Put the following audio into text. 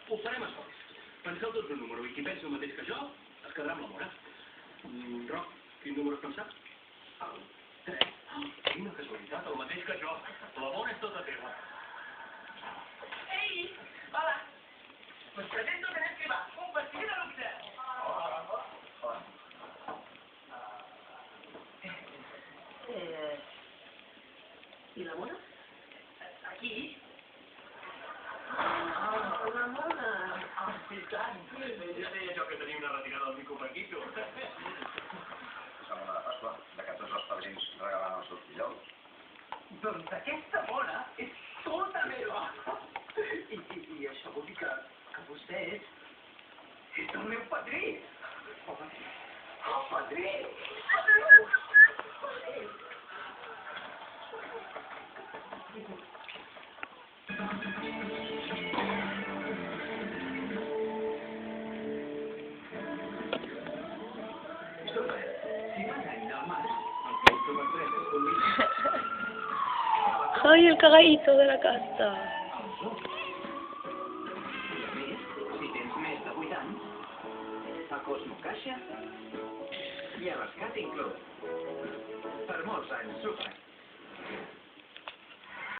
Ho farem a sols. Penseu tots un número i qui pensi el mateix que jo es quedarà amb la Mora. Roc, quin número has pensat? El 3. Quina casualitat, el mateix que jo. La Mora és tota teva. Ei! Hola! Us presento Tenent Escrivà, un pastigui de luxe! I la Mona? Aquí? La Mona! I tant! Ja deia jo que tenia una retirada del mico per aquí, tu. Setmana de Pasqua, de que tots els padrins regalen els seus fillols. Doncs aquesta Mona és tota meva! I això vol dir que vostè és el meu padrí! el padrí! Ay, el cagadito de la casa. Si tens més de 8 anys, a Cosmo Caixa i a rescat inclòs. Per molts anys, super.